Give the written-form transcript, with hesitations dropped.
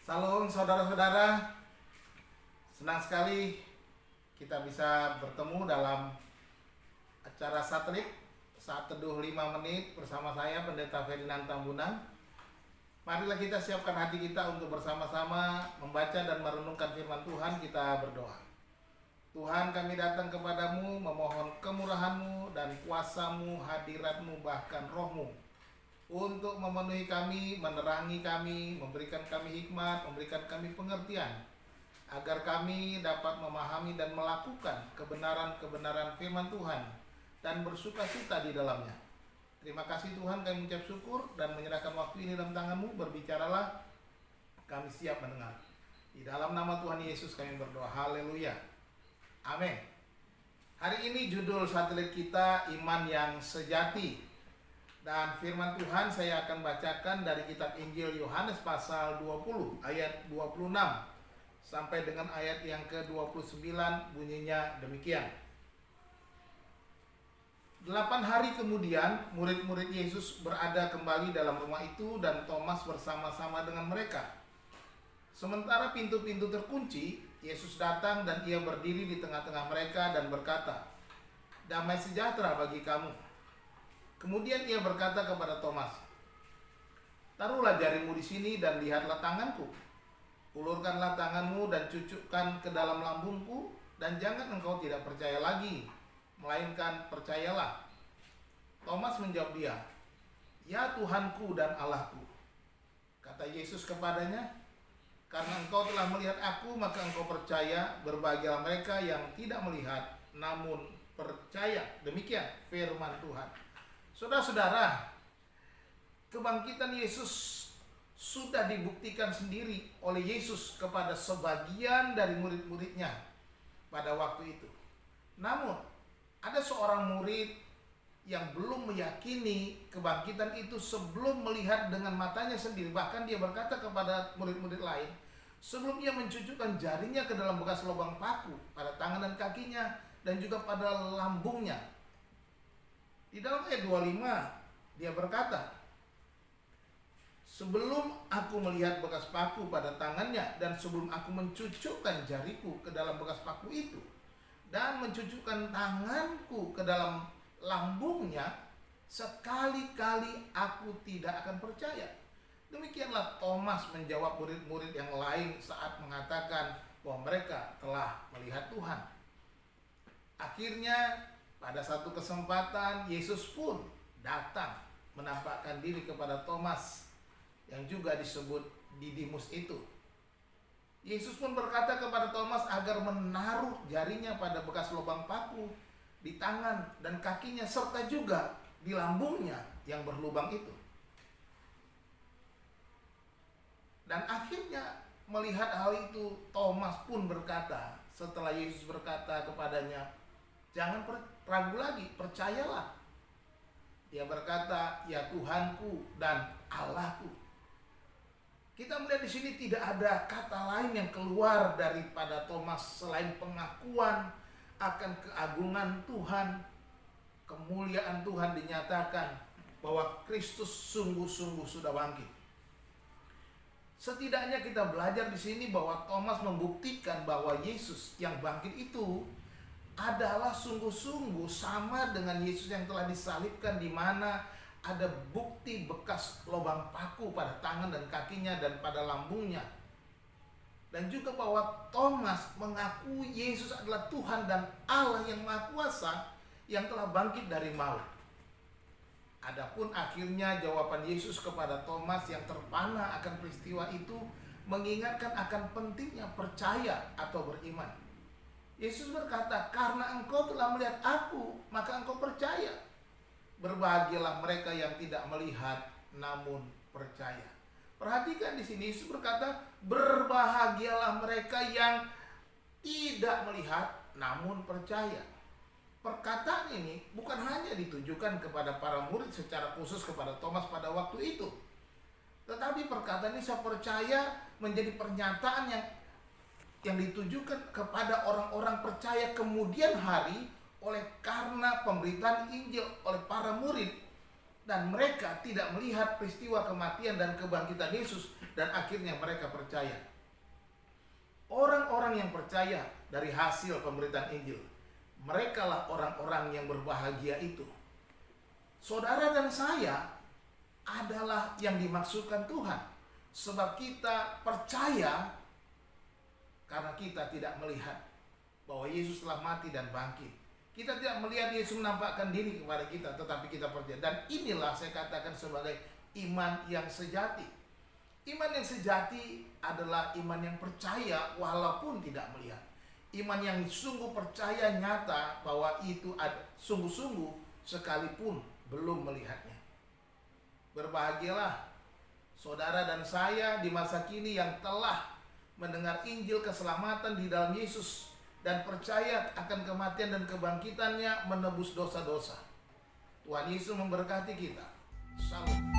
Salam saudara-saudara, senang sekali kita bisa bertemu dalam acara satelit Saat Teduh 5 menit bersama saya Pendeta Ferdinand Tambunan. Marilah kita siapkan hati kita untuk bersama-sama membaca dan merenungkan firman Tuhan. Kita berdoa. Tuhan, kami datang kepadamu memohon kemurahan-Mu dan kuasa-Mu, hadirat-Mu, bahkan roh-Mu untuk memenuhi kami, menerangi kami, memberikan kami hikmat, memberikan kami pengertian, agar kami dapat memahami dan melakukan kebenaran-kebenaran firman Tuhan dan bersukacita di dalamnya. Terima kasih Tuhan, kami mengucap syukur dan menyerahkan waktu ini dalam tangan-Mu. Berbicaralah, kami siap mendengar. Di dalam nama Tuhan Yesus kami berdoa. Haleluya. Amin. Hari ini judul satelit kita Iman yang Sejati. Dan firman Tuhan saya akan bacakan dari kitab Injil Yohanes pasal 20 ayat 26 sampai dengan ayat yang ke-29, bunyinya demikian. 8 hari kemudian murid-murid Yesus berada kembali dalam rumah itu dan Thomas bersama-sama dengan mereka. Sementara pintu-pintu terkunci, Yesus datang dan ia berdiri di tengah-tengah mereka dan berkata, "Damai sejahtera bagi kamu." Kemudian ia berkata kepada Thomas, "Taruhlah jarimu di sini dan lihatlah tanganku. Ulurkanlah tanganmu dan cucukkan ke dalam lambungku, dan jangan engkau tidak percaya lagi, melainkan percayalah." Thomas menjawab dia, "Ya Tuhanku dan Allahku." Kata Yesus kepadanya, "Karena engkau telah melihat aku, maka engkau percaya. Berbahagialah mereka yang tidak melihat, namun percaya." Demikian firman Tuhan. Saudara-saudara, kebangkitan Yesus sudah dibuktikan sendiri oleh Yesus kepada sebagian dari murid-muridnya pada waktu itu. Namun, ada seorang murid yang belum meyakini kebangkitan itu sebelum melihat dengan matanya sendiri. Bahkan dia berkata kepada murid-murid lain, sebelum ia mencucukkan jarinya ke dalam bekas lubang paku pada tangan dan kakinya dan juga pada lambungnya. Di dalam ayat 25 dia berkata, "Sebelum aku melihat bekas paku pada tangannya dan sebelum aku mencucukkan jariku ke dalam bekas paku itu dan mencucukkan tanganku ke dalam lambungnya, sekali-kali aku tidak akan percaya." Demikianlah Thomas menjawab murid-murid yang lain saat mengatakan bahwa mereka telah melihat Tuhan. Akhirnya pada satu kesempatan Yesus pun datang menampakkan diri kepada Thomas yang juga disebut Didimus itu. Yesus pun berkata kepada Thomas agar menaruh jarinya pada bekas lubang paku di tangan dan kakinya serta juga di lambungnya yang berlubang itu. Dan akhirnya melihat hal itu, Thomas pun berkata setelah Yesus berkata kepadanya, "Jangan ragu lagi, percayalah." Dia berkata, "Ya Tuhanku dan Allahku." Kita melihat di sini tidak ada kata lain yang keluar daripada Thomas selain pengakuan akan keagungan Tuhan, kemuliaan Tuhan dinyatakan bahwa Kristus sungguh-sungguh sudah bangkit. Setidaknya kita belajar di sini bahwa Thomas membuktikan bahwa Yesus yang bangkit itu adalah sungguh-sungguh sama dengan Yesus yang telah disalibkan, di mana ada bukti bekas lubang paku pada tangan dan kakinya dan pada lambungnya. Dan juga bahwa Thomas mengakui Yesus adalah Tuhan dan Allah yang Maha Kuasa yang telah bangkit dari maut. Adapun akhirnya jawaban Yesus kepada Thomas yang terpana akan peristiwa itu mengingatkan akan pentingnya percaya atau beriman. Yesus berkata, "Karena engkau telah melihat aku, maka engkau percaya. Berbahagialah mereka yang tidak melihat, namun percaya." Perhatikan di sini Yesus berkata, "Berbahagialah mereka yang tidak melihat, namun percaya." Perkataan ini bukan hanya ditujukan kepada para murid secara khusus kepada Thomas pada waktu itu, tetapi perkataan ini saya percaya menjadi pernyataan yang ditujukan kepada orang-orang percaya kemudian hari oleh karena pemberitaan Injil oleh para murid dan mereka tidak melihat peristiwa kematian dan kebangkitan Yesus, dan akhirnya mereka percaya. Orang-orang yang percaya dari hasil pemberitaan Injil, merekalah orang-orang yang berbahagia itu. Saudara dan saya adalah yang dimaksudkan Tuhan, sebab kita percaya karena kita tidak melihat bahwa Yesus telah mati dan bangkit. Kita tidak melihat Yesus menampakkan diri kepada kita, tetapi kita percaya. Dan inilah saya katakan sebagai iman yang sejati. Iman yang sejati adalah iman yang percaya walaupun tidak melihat. Iman yang sungguh percaya nyata bahwa itu ada sungguh-sungguh sekalipun belum melihatnya. Berbahagialah saudara dan saya di masa kini yang telah mendengar Injil keselamatan di dalam Yesus dan percaya akan kematian dan kebangkitannya menebus dosa-dosa. Tuhan Yesus memberkati kita. Salam.